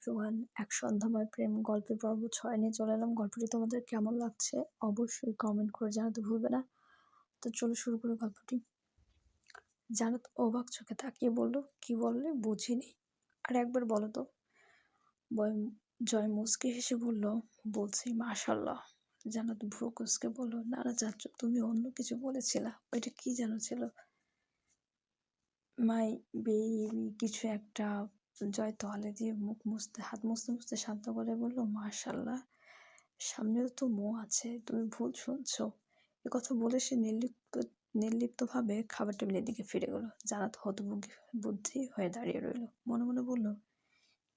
Everyone, এক সন্ধ্যাময় প্রেম গল্পের পর্ব ৬ নিয়ে চলে এলাম। গল্পটি তোমাদের কেমন লাগছে অবশ্যই কমেন্ট করে জানাতে ভুলবে না। তো চলো শুরু করে গল্পটি। জানাত অবাক চোখে তাকিয়ে বলল, কি বললে বুঝিনি, আর একবার বলো তো। জয় মুচকি হেসে বলল, বলছি মাশাল্লাহ। জানাত ভ্রু কুঁচকে বলল, না না চাচ্চু, তুমি অন্য কিছু বলেছিলা, ওইটা কি যেন ছিল। মাই বেবি কিছু একটা। জয় তোয়ালে দিয়ে মুখ মুছতে হাত মুছতে মুছতে শান্ত গলায় বলল, মাশাল্লাহ, সামনেও তো মো আছে, তুমি ভুল শুনছো। এ কথা বলে সে নির্লিপ্তভাবে খাবার টেবিলের দিকে ফিরে গেল। জানাত বুদ্ধি হয়ে দাঁড়িয়ে রইল, মনে মনে বলল,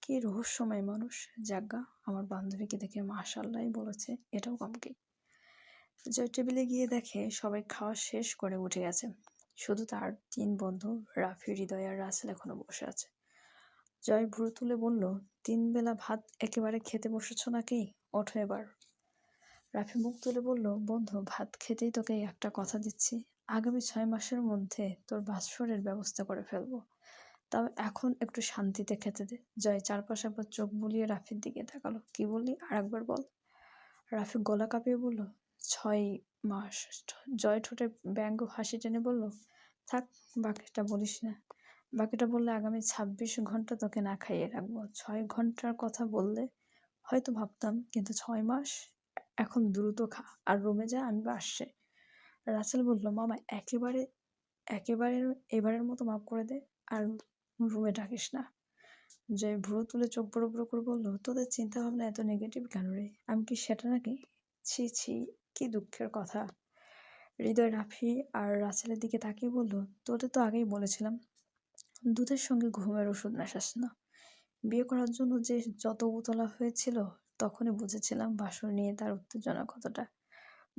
কি রহস্যময় মানুষ। যাজ্ঞা, আমার বান্ধবীকে দেখে মাশাল্লাহ বলেছে, এটাও কম কি। জয় টেবিলে গিয়ে দেখে সবাই খাওয়া শেষ করে উঠে গেছে, শুধু তার ৩ বন্ধু রাফি, হৃদয় আর রাসেল এখনো বসে আছে। জয় ভ্রু তুলে বলল, ৩ বেলা ভাত একেবারে খেতে বসেছ নাকি? ওঠো এবার। রাফি মুখ তুলে বলল, বন্ধু, ভাত খেতেই তোকে একটা কথা দিচ্ছি, আগামী ৬ মাসের মধ্যে তোর বাসরের ব্যবস্থা করে ফেলবো, তাও এখন একটু শান্তিতে খেতে দে। জয় চারপাশে একবার চোখ বুলিয়ে রাফির দিকে তাকালো, কি বললি, আর একবার বল। রাফি গলা কাঁপিয়ে বলল, ৬ মাস। জয় ঠোঁটে ব্যঙ্গ হাসি টেনে বলল, থাক, বাকিটা বলিস না। বাকিটা বললে আগামী ২৬ ঘন্টা তোকে না খাইয়ে রাখবো। ৬ ঘন্টার কথা বললে হয়তো ভাবতাম, কিন্তু ৬ মাস। এখন দ্রুত খা আর রুমে যা, আমি আসছে। রাসেল বলল, মামা একেবারে একেবারে এবারের মতো মাফ করে দে, আর রুমে ডাকিস না। জয় ভ্রু তুলে চোখ বড় বড় করে বলল, তোদের চিন্তা ভাবনা এত নেগেটিভ কেন রে? আমি কি সেটা নাকি? ছি ছি, কি দুঃখের কথা। হৃদয় রাফি আর রাসেলের দিকে তাকিয়ে বলল, তোদের তো আগেই বলেছিলাম দুধের সঙ্গে ঘুমের ওষুধ মেশাস না। বিয়ে করার জন্য যে যত উতলা হয়েছিল, তখনই বুঝেছিলাম বাসর নিয়ে তার উত্তেজনা কতটা।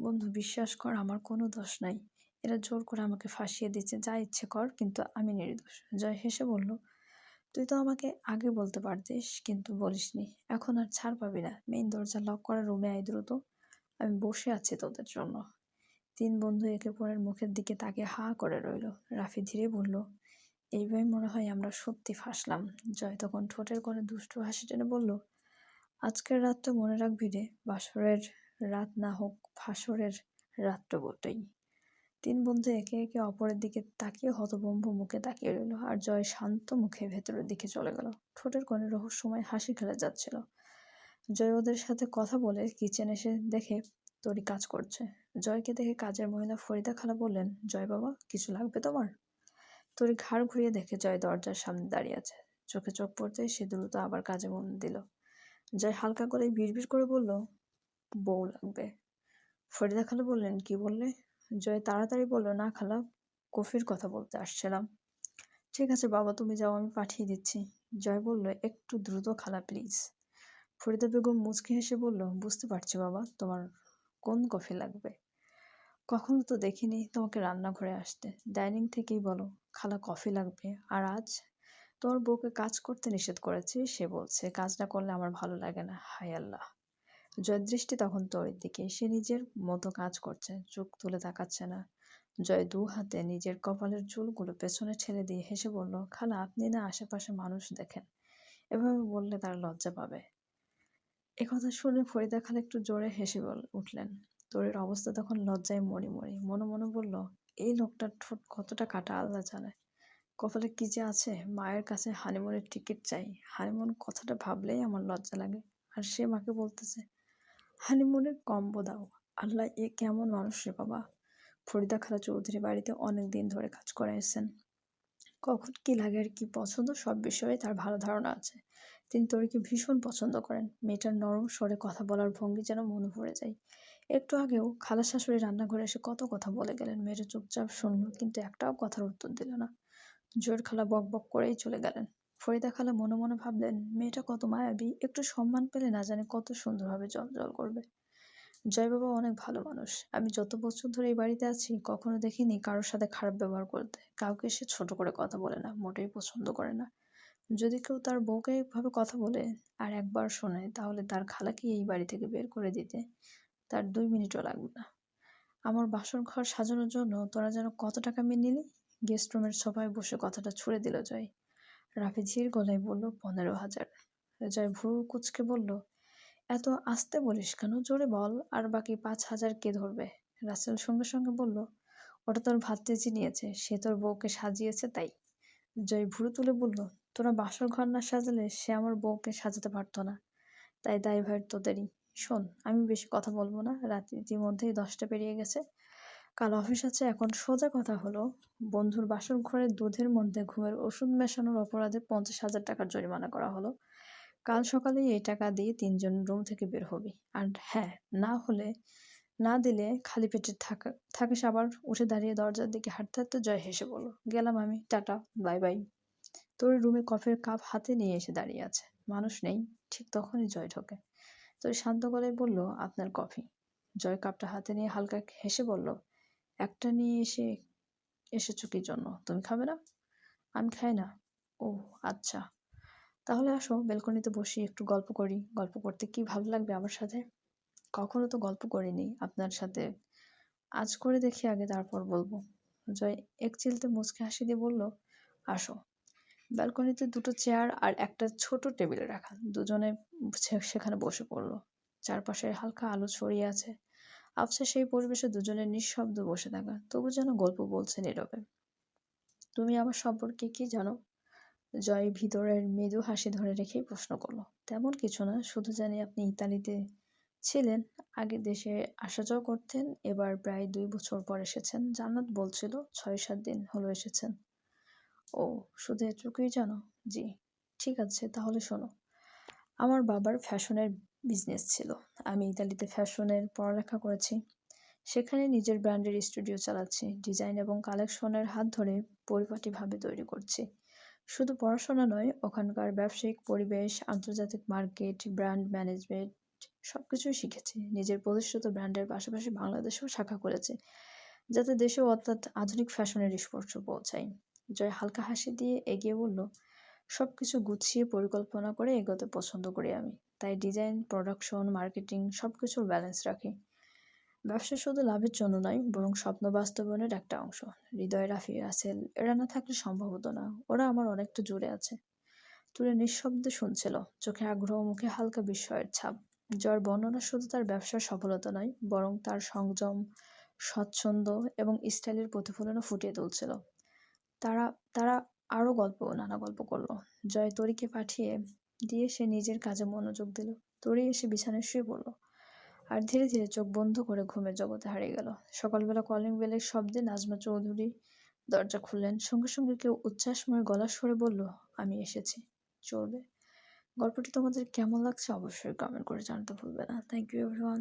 বন্ধু, বিশ্বাস কর, আমার কোনো দোষ নাই। এরা জোর করে আমাকে ফাঁসিয়ে দিচ্ছে, যা ইচ্ছে কর, কিন্তু আমি নির্দোষ। জয় হেসে বলল, তুই তো আমাকে আগে বলতে পারতিস, কিন্তু বলিসনি। এখন আর ছাড় পাবি না। মেইন দরজা লক করা, রুমে আয় দ্রুত, আমি বসে আছি তোদের জন্য। ৩ বন্ধু একে অপরের মুখের দিকে তাকিয়ে হা করে রইল। রাফি ধীরে বলল, এইভাবে মনে হয় আমরা সত্যি ফাঁসলাম। জয় তখন ঠোঁটের কোণে দুষ্টু হাসি টেনে বলল, আজকের রাতটা মনে রাখবি রে, বাসরের রাত না হোক, ফাঁসরের রাতটা বটেই। ৩ বন্ধু একে একে অপরের দিকে তাকিয়ে হতভম্ব মুখে তাকিয়ে রইল, আর জয় শান্ত মুখে ভেতরের দিকে চলে গেল। ঠোঁটের কোণে রহস্যময় হাসি খেলে যাচ্ছিল। জয় ওদের সাথে কথা বলে কিচেন এসে দেখে তরি কাজ করছে। জয়কে দেখে কাজের মহিলা ফরিদা খালা বললেন, জয় বাবা, কিছু লাগবে তোমার? তরি ঘাড় ঘুরিয়ে দেখে জয় দরজার সামনে দাঁড়িয়ে আছে। চোখে চোখ পড়তেই সে দ্রুত আবার কাজে মন দিল। জয় হালকা গলায় বিড়বিড় করে বলল, বউ লাগবে। ফরিদা খালা বললেন, কি বললে? জয় তাড়াতাড়ি বলল, না খালা, কফির কথা বলতে আসছিলাম। ঠিক আছে বাবা, তুমি যাও, আমি পাঠিয়ে দিচ্ছি। জয় বলল, একটু দ্রুত খালা প্লিজ। ফরিদা বেগম মুচকি হেসে বলল, বুঝতে পারছি বাবা, তোমার কোন কফি লাগবে। কখনো তো দেখিনি তোমাকে রান্নাঘরে আসতে, ডাইনিং থেকেই বলো খালা কফি লাগবে। আর আজ তোমার বউকে কাজ করতে নিষেধ করেছি, সে বলছে কাজ না করলে আমার ভালো লাগে না। হায় আল্লাহ। জয়ের দৃষ্টি তখন তরির দিকে, সে নিজের মতো কাজ করছে, চোখ তুলে তাকাচ্ছে না। জয় ২ হাতে নিজের কপালের চুলগুলো পেছনে ঠেলে দিয়ে হেসে বলল, খালা, আপনি না আশেপাশে মানুষ দেখেন, এভাবে বললে তারা লজ্জা পাবে। একথা শুনে ফরিদা খালা একটু জোরে হেসে উঠলেন। তরির অবস্থা তখন লজ্জায় মরি মরি, মনে মনে বলল, এই লোকটার ঠোঁট কতটা কাটা আল্লাহ জানে। কপালে কি যে আছে, মায়ের কাছে হানিমুনের টিকিট চাই। হানিমুন কথাটা ভাবলেই আমার লজ্জা লাগে, আর সে মাকে বলতেছে হানিমুনের কম্বো দাও। আল্লাহ, এ কেমন মানুষ রে বাবা। ফরিদা খালা চৌধুরী বাড়িতে অনেক দিন ধরে কাজ করে এসেছেন, কখন কি লাগে আর কি পছন্দ সব বিষয়ে তার ভালো ধারণা আছে। তিনি তরিকে ভীষণ পছন্দ করেন। মেয়েটার নরম স্বরে কথা বলার ভঙ্গি যেন মনে পড়ে যায়। একটু আগেও খালা শাশুড়ি রান্নাঘরে এসে কত কথা বলে গেলেন, মেয়েটা চুপচাপ শুনল, কিন্তু একটাও কথার উত্তর দিল না। জোর খালা বক বক করেই চলে গেলেন। ফরিদা খালা মনে মনে ভাবলেন, মেয়েটা কত মায়াবী, একটু সম্মান পেলে না জানে কত সুন্দরভাবে জল করবে। জয় বাবা অনেক ভালো মানুষ। আমি যত বছর ধরে এই বাড়িতে আছি, কখনো দেখিনি কারোর সাথে খারাপ ব্যবহার করতে। কাউকে সে ছোট করে কথা বলে না, মোটেই পছন্দ করে না। যদি কেউ তার বউকে এইভাবে কথা বলে আর একবার শোনে, তাহলে তার খালাকে এই বাড়ি থেকে বের করে দিতে তার ২ মিনিটও লাগবে না। আমার বাসর ঘর সাজানোর জন্য তোরা যেন কত টাকা মেয়ে নিলি? গেস্ট রুমের সোফায় বসে কথাটা ছুড়ে দিল জয়। রাফি ধীর গলায় বলল, ১৫,০০০। জয় ভ্রু কুঁচকে বলল, এত আস্তে বলিস কেন? জোরে বল, আর বাকি 5,000 কে ধরবে? রাসেল সঙ্গে সঙ্গে বলল, ওটা তোর ভাতিজি নিয়েছে, সে তোর বউকে সাজিয়েছে তাই। জয় ভুরু তুলে বলল, তোরা বাসর ঘর না সাজালে সে আমার বউকে সাজাতে পারতো না, তাই দায়ভার তোদেরই। শোন, আমি বেশি কথা বলবো না, রাত ইতিমধ্যেই 10টা পেরিয়ে গেছে, কাল অফিস আছে। এখন সোজা কথা হলো, বন্ধুর বাসর ঘরে দুধের মধ্যে ঘুমের ওষুধ মেশানোর অপরাধে 50,000 টাকার জরিমানা করা হলো। কাল সকালেই এই টাকা দিয়ে 3জন রুম থেকে বের হবি। আর হ্যাঁ, না দিলে খালি পেটে থাকিস আবার। উঠে দাঁড়িয়ে দরজার দিকে হাঁটতে হাঁটতে জয় হেসে বলল, গেলাম আমি, টাটা, বাই বাই। তোর রুমে কফির কাপ হাতে নিয়ে এসে দাঁড়িয়ে আছে, মানুষ নেই। ঠিক তখনই জয় ঢোকে। তোর শান্ত গলায় বলল, আপনার কফি। জয় কাপটা হাতে নিয়ে হালকা হেসে বলল, একটা নিয়ে এসেছো কি জন্য? তুমি খাবে না? আমি খাই না। ও আচ্ছা, তাহলে আসো, ব্যালকনিতে বসি, একটু গল্প করি। গল্প করতে কি ভালো লাগবে আমার সাথে? কখনো তো গল্প করিনি আপনার সাথে, আজ করে দেখি আগে, তারপর বলবো। জয় একচিলতে মুচকি হাসি দিয়ে বলল, আসো। ব্যালকনিতে দুটো চেয়ার আর একটা ছোট টেবিলে রাখা, দুজনে সেখানে বসে পড়ল। চারপাশে হালকা আলো ছড়িয়ে আছে, আবছা সেই পরিবেশে দুজনে নিঃশব্দ বসে থাকা, তবু যেন গল্প বলছে নীরবে। তুমি আমার সম্পর্কে কি জানো? জয় ভিতরের মৃদু হাসি ধরে রেখেই প্রশ্ন করলো, তেমন কিছু না, শুধু জানি আপনি ইতালিতে ছিলেন, আগে দেশে আসা যাওয়া করতেন, এবার প্রায় 2 বছর পর এসেছেন। জান্নাত বলছিল 6-7 দিন হলো এসেছেন। ও, শুধু এটুকুই জানো? জি। ঠিক আছে, তাহলে শোনো। আমার বাবার ফ্যাশনের বিজনেস ছিল, আমি ইতালিতে ফ্যাশনের পড়ালেখা করেছি, সেখানে নিজের ব্র্যান্ডের স্টুডিও চালাচ্ছি, ডিজাইন এবং কালেকশনের হাত ধরে পরিপাটিভাবে তৈরি করছি। শুধু পড়াশোনা নয়, ওখানকার ব্যবসায়িক পরিবেশ, আন্তর্জাতিক মার্কেট, ব্র্যান্ড ম্যানেজমেন্ট সবকিছুই শিখেছি। নিজের প্রতিষ্ঠিত ব্র্যান্ডের পাশাপাশি বাংলাদেশেও শাখা করেছি, যাতে দেশেও অর্থাৎ আধুনিক ফ্যাশনের স্পর্শ পৌঁছায়। জয় হালকা হাসি দিয়ে এগিয়ে বলল, সবকিছু গুছিয়ে পরিকল্পনা করে এগোতে পছন্দ করি আমি, তাই ডিজাইন, প্রোডাকশন, মার্কেটিং সবকিছুর ব্যালেন্স রাখি। ব্যবসা শুধু লাভের জন্য নয়, বরং স্বপ্ন বাস্তবায়নের একটা অংশ। হৃদয়, রাফি, রাসেল এরা না থাকলে সম্ভব হতো না, ওরা আমার অনেকটা জুড়ে আছে। তুলে নিঃশব্দে শুনছিল, চোখে আগ্রহ, মুখে হালকা বিস্ময়ের ছাপ। জয়ের বর্ণনা শুধু তার ব্যবসার সফলতা নয়, বরং তার সংযম, স্বচ্ছন্দ এবং স্টাইলের প্রতিফলনও ফুটিয়ে তুলছিল। তারা তারা আরও নানা গল্প করলো। জয় তরিকে পাঠিয়ে দিয়ে সে নিজের কাজে মনোযোগ দিল। তরি এসে বিছানায় শুয়ে পড়ল, আর ধীরে ধীরে চোখ বন্ধ করে ঘুমের জগতে হারিয়ে গেল। সকালবেলা কলিং বেলের শব্দে নাজমা চৌধুরী দরজা খুললেন। সঙ্গে সঙ্গে কেউ উচ্ছ্বাসময় গলার স্বরে বলল, আমি এসেছি। চলবে। গল্পটি তোমাদের কেমন লাগছে অবশ্যই কমেন্ট করে জানাতে ভুলবে না। Thank you everyone.